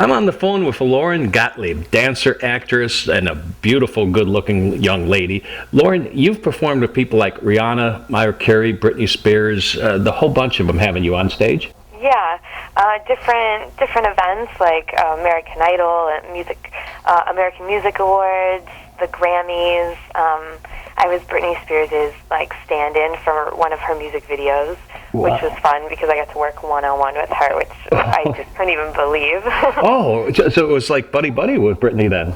I'm on the phone with Lauren Gottlieb, dancer, actress, and a beautiful, good-looking young lady. Lauren, you've performed with people like Rihanna, Mariah Carey, Britney Spears, the whole bunch of them having you on stage? Yeah, different events like American Idol, and American Music Awards, the Grammys. I was Britney Spears' stand-in for one of her music videos, wow, which was fun because I got to work one-on-one with her, which I just couldn't even believe. Oh, so it was like buddy-buddy with Britney then?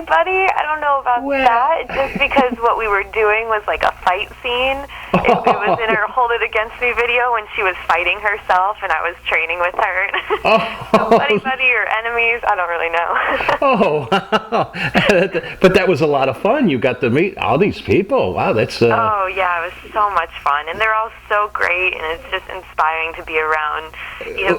Buddy, I don't know about that, just because what we were doing was like a fight scene. It was in her Hold It Against Me video when she was fighting herself and I was training with her. So buddy or enemies, I don't really know. But that was a lot of fun. You got to meet all these people. Wow, that's... Oh, yeah, it was so much fun. And they're all so great, and it's just inspiring to be around,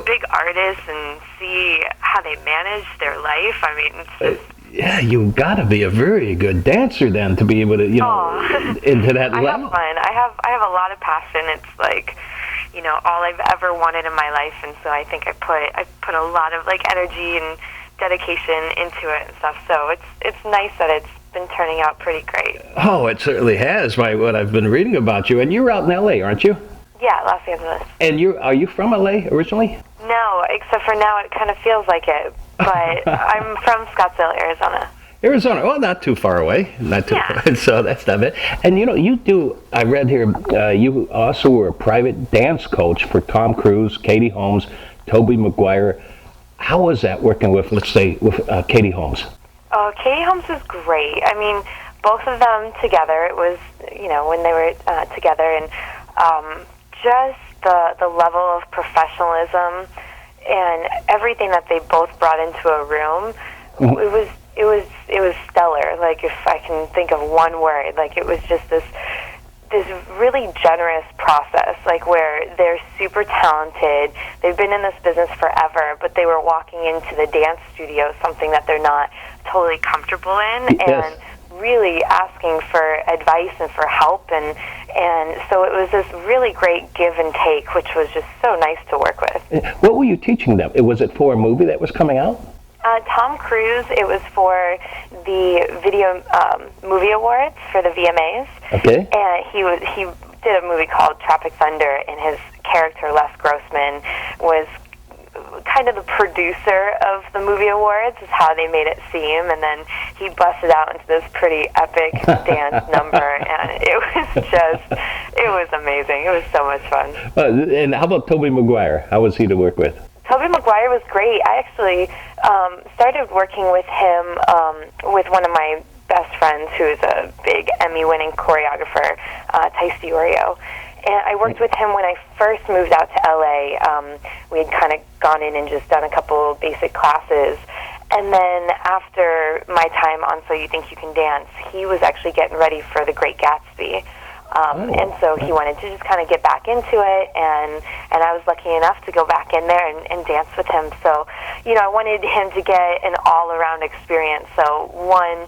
big artists and see how they manage their life. I mean, it's just... Yeah, you got to be a very good dancer then to be able to, into that level. I have fun. I have a lot of passion. It's like, all I've ever wanted in my life, and so I think I put a lot of energy and dedication into it and stuff. So it's nice that it's been turning out pretty great. Oh, it certainly has, by what I've been reading about you. And you're out in L.A., aren't you? Yeah, Los Angeles. And are you from L.A. originally? No, except for now it kind of feels like it. But I'm from Scottsdale, Arizona. Arizona, well, not too far away. Not too far, so that's not it. And you do, I read here, you also were a private dance coach for Tom Cruise, Katie Holmes, Toby Maguire. How was that working with, let's say, with Katie Holmes? Oh, Katie Holmes was great. I mean, both of them together, it was, when they were together, and just the level of professionalism and everything that they both brought into a room, it was stellar. Like, if I can think of one word, it was just this really generous process, where they're super talented. They've been in this business forever, but they were walking into the dance studio, something that they're not totally comfortable in, and really asking for advice and for help, and so it was this really great give and take, which was just so nice to work with. What were you teaching them? Was it for a movie that was coming out? Tom Cruise, it was for the Video Movie Awards for the VMAs. Okay. And he did a movie called Tropic Thunder, and his character, Les Grossman, was kind of the producer of the movie awards, is how they made it seem, and then he busted out into this pretty epic dance number, and it was amazing. It was so much fun. And how about Toby Maguire? How was he to work with? Toby Maguire was great. I actually started working with him with one of my best friends, who is a big Emmy-winning choreographer, Tice Diorio. And I worked with him when I first moved out to LA. We had kind of gone in and just done a couple basic classes. And then after my time on So You Think You Can Dance, he was actually getting ready for The Great Gatsby. And so he wanted to just kind of get back into it, and I was lucky enough to go back in there and dance with him. So, I wanted him to get an all-around experience. So one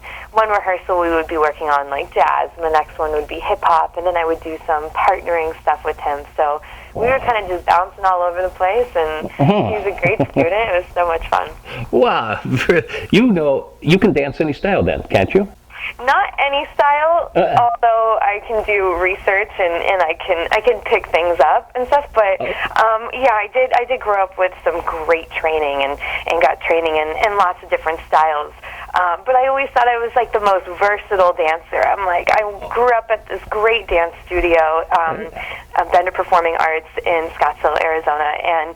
rehearsal we would be working on jazz, and the next one would be hip-hop, and then I would do some partnering stuff with him. So we were kind of just bouncing all over the place, and he was a great student. It was so much fun. Wow. You can dance any style then, can't you? Not any style, although I can do research and I can pick things up and stuff. But I did grow up with some great training and got training in lots of different styles. But I always thought I was the most versatile dancer. I grew up at this great dance studio, Bender Performing Arts in Scottsdale, Arizona, and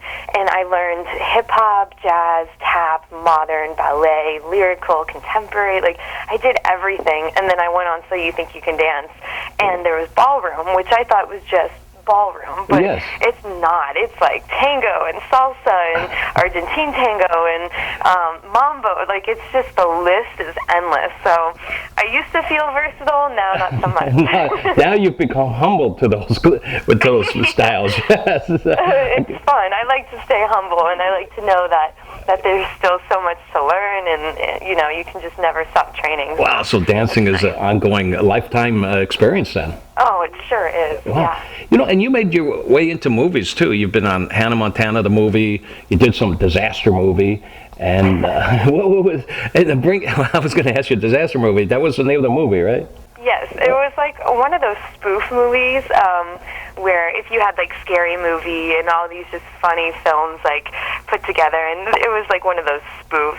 I learned hip hop, jazz, tap, modern, ballet, lyrical, contemporary. I did everything, and then I went on So You Think You Can Dance, and there was ballroom, which I thought was just ballroom, but it's not. It's tango and salsa and Argentine tango and mambo. It's just, the list is endless. So I used to feel versatile, now not so much. Now you've become humble to those styles. It's fun. I like to stay humble, and I like to know that there's still so much to learn, and you can just never stop training. Wow, so dancing is an ongoing lifetime experience then. Oh, it sure is. Wow. And you made your way into movies too. You've been on Hannah Montana, the movie. You did some disaster movie. And what was? I was going to ask you, disaster movie. That was the name of the movie, right? Yes, it was like one of those spoof movies where if you had like Scary Movie and all these just funny films like put together, and it was like one of those spoofs.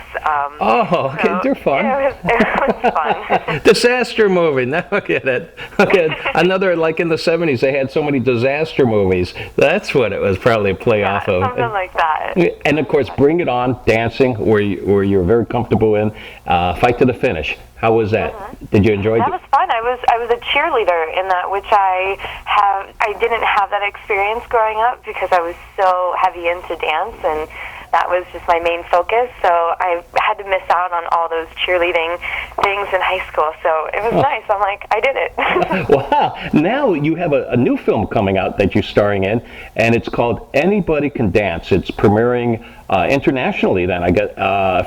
Okay, so they're fun. It was fun. Disaster movie. Now I get it. Okay, another like in the 70s they had so many disaster movies. That's what it was probably a play off of. Something like that. And of course, Bring It On, dancing, where you're very comfortable in. Fight to the Finish. How was that? Mm-hmm. Did you enjoy it? That was fun. I was a cheerleader in that, which I didn't have that experience growing up because I was so heavy into dance, and that was just my main focus. So I had to miss out on all those cheerleading things in high school. So it was nice. I'm like, I did it. Wow. Now you have a new film coming out that you're starring in, and it's called Anybody Can Dance. It's premiering internationally then, I guess,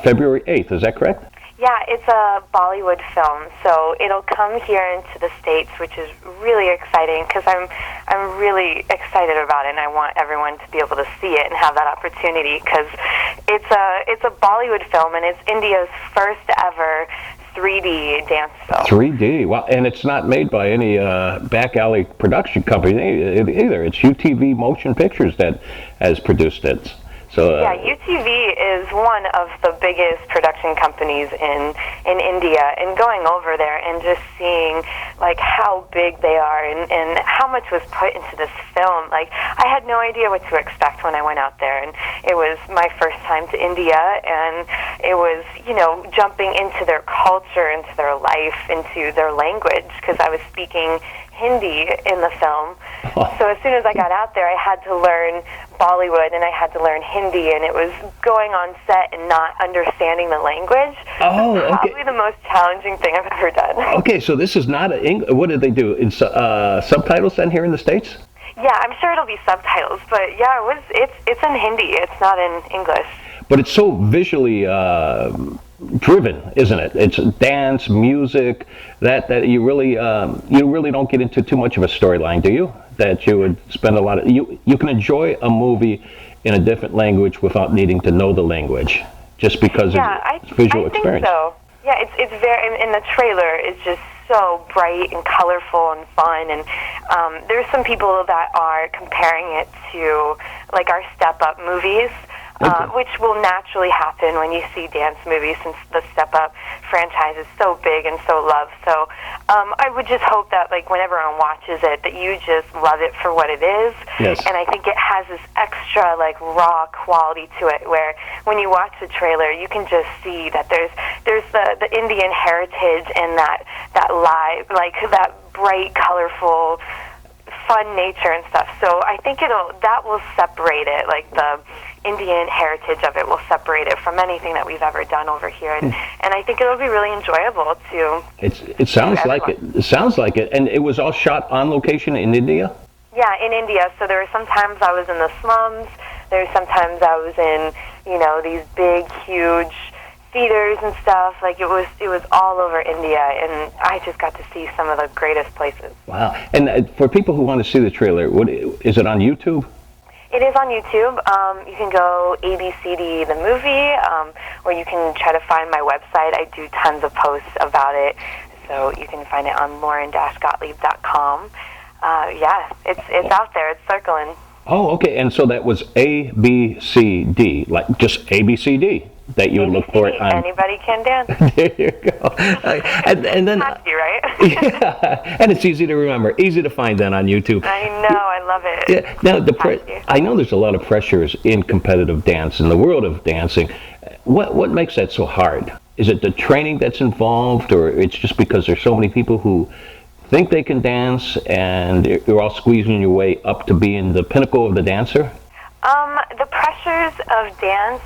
February 8th. Is that correct? Yeah, it's a Bollywood film, so it'll come here into the States, which is really exciting because I'm really excited about it, and I want everyone to be able to see it and have that opportunity because it's a Bollywood film, and it's India's first ever 3D dance film. 3D, wow! And it's not made by any back alley production company either. It's UTV Motion Pictures that has produced it. So, yeah, UTV is one of the biggest production companies in India, and going over there and just seeing like how big they are and how much was put into this film. Like, I had no idea what to expect when I went out there, and it was my first time to India, and it was, jumping into their culture, into their life, into their language, because I was speaking Hindi in the film. So as soon as I got out there, I had to learn Bollywood and I had to learn Hindi, and it was going on set and not understanding the language. Oh, okay. Probably the most challenging thing I've ever done. Okay, so this is not what did they do? It's subtitles then here in the States? Yeah, I'm sure it'll be subtitles, but yeah, it's in Hindi. It's not in English. But it's so visually driven, isn't it? It's dance, music, that you really don't get into too much of a storyline, do you? That you would spend a lot of you can enjoy a movie in a different language without needing to know the language, just because of visual experience. I think so. Yeah, it's very in the trailer. It's just so bright and colorful and fun, and there's some people that are comparing it to like our Step Up movies. Which will naturally happen when you see dance movies, since the Step Up franchise is so big and so loved. So I would just hope that, like, when everyone watches it, that you just love it for what it is. Yes. And I think it has this extra, like, raw quality to it, where when you watch the trailer, you can just see that there's the Indian heritage and that live, like, that bright, colorful, fun nature and stuff. So I think that will separate it, like the Indian heritage of it will separate it from anything that we've ever done over here, and I think it'll be really enjoyable to. It sounds like it. It sounds like it, and it was all shot on location in India. Yeah, in India. So there were sometimes I was in the slums. There were sometimes I was in these big, huge theaters and stuff. Like it was all over India, and I just got to see some of the greatest places. Wow! And for people who want to see the trailer, is it on YouTube? It is on YouTube. You can go ABCD the movie, or you can try to find my website. I do tons of posts about it, so you can find it on lauren-gottlieb.com. Yeah, it's out there. It's circling. Oh, okay. And so that was ABCD, like just ABCD that you would look for it on. Anybody can dance. There you go. And then, Catchy, right? Yeah, and it's easy to remember, easy to find then on YouTube. I know, I love it. Yeah. Now, I know there's a lot of pressures in competitive dance, in the world of dancing. What makes that so hard? Is it the training that's involved, or it's just because there's so many people who think they can dance and you're all squeezing your way up to being the pinnacle of the dancer? The pressures of dance,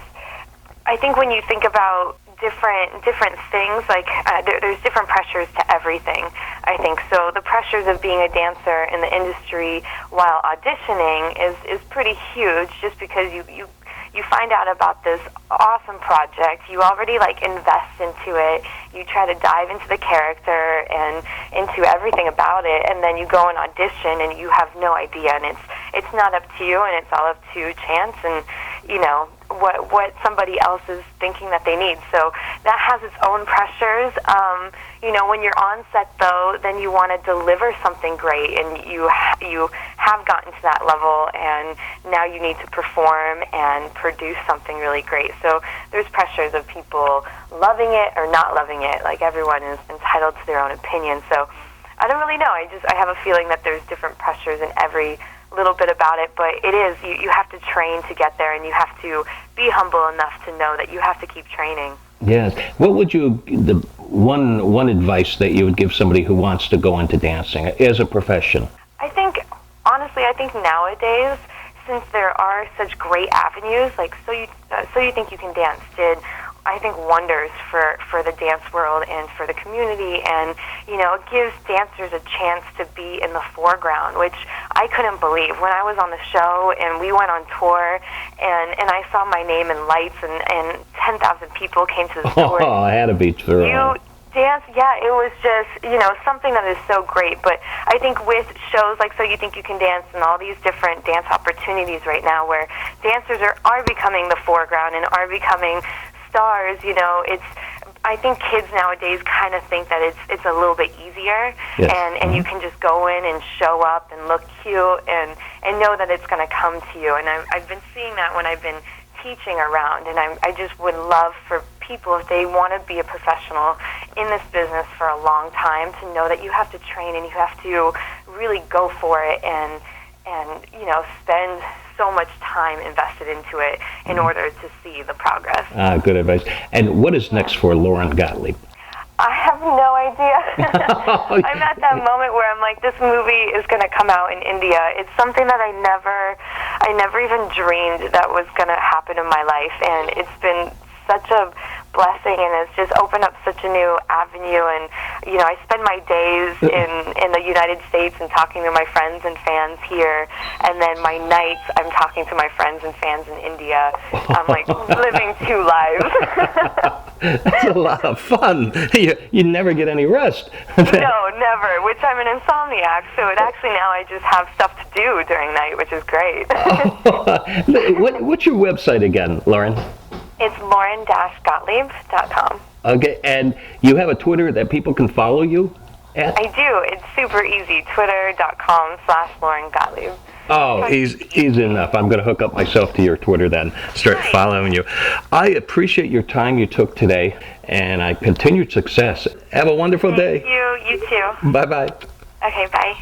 I think when you think about different things, like there's different pressures to everything, I think. So the pressures of being a dancer in the industry while auditioning is pretty huge, just because you find out about this awesome project. You already like invest into it. You try to dive into the character and into everything about it, and then you go and audition, and you have no idea, and it's not up to you, and it's all up to chance and what somebody else is thinking that they need. So that has its own pressures. When you're on set, though, then you want to deliver something great, and you have gotten to that level, and now you need to perform and produce something really great. So there's pressures of people loving it or not loving it. Like, everyone is entitled to their own opinion. So I don't really know. I have a feeling that there's different pressures in every little bit about it, but it is, you have to train to get there, and you have to be humble enough to know that you have to keep training. Yes. What would the one advice that you would give somebody who wants to go into dancing as a profession? Honestly, I think nowadays, since there are such great avenues, like So You Think You Can Dance did, I think, wonders for the dance world and for the community, and it gives dancers a chance to be in the foreground, which I couldn't believe when I was on the show and we went on tour, and I saw my name in lights, and 10,000 people came to the tour. Oh, I had to be through. Dance, yeah, it was just, something that is so great. But I think with shows like So You Think You Can Dance and all these different dance opportunities right now where dancers are becoming the foreground and are becoming stars, I think kids nowadays kind of think that it's a little bit easier, yes. and you can just go in and show up and look cute and know that it's going to come to you. And I've been seeing that when I've been teaching around, and I just would love for people, if they want to be a professional in this business for a long time, to know that you have to train and you have to really go for it and spend so much time invested into it in order to see the progress. Good advice. And what is next for Lauren Gottlieb? I have no idea. I'm at that moment where I'm like, this movie is going to come out in India. It's something that I never even dreamed that was going to happen in my life, and it's been such a blessing, and it's just opened up such a new avenue. And I spend my days in the United States and talking to my friends and fans here, and then my nights I'm talking to my friends and fans in India. I'm like living two lives. That's a lot of fun. You never get any rest. No, never, which I'm an insomniac, so actually now I just have stuff to do during night, which is great. What's your website again, Lauren? It's lauren-gottlieb.com. Okay, and you have a Twitter that people can follow you at? I do. It's super easy. Twitter.com/Lauren Gottlieb. Oh, easy enough. I'm going to hook up myself to your Twitter then, start following you. I appreciate your time you took today, and I continued success. Have a wonderful day. Thank you. You too. Bye-bye. Okay, bye.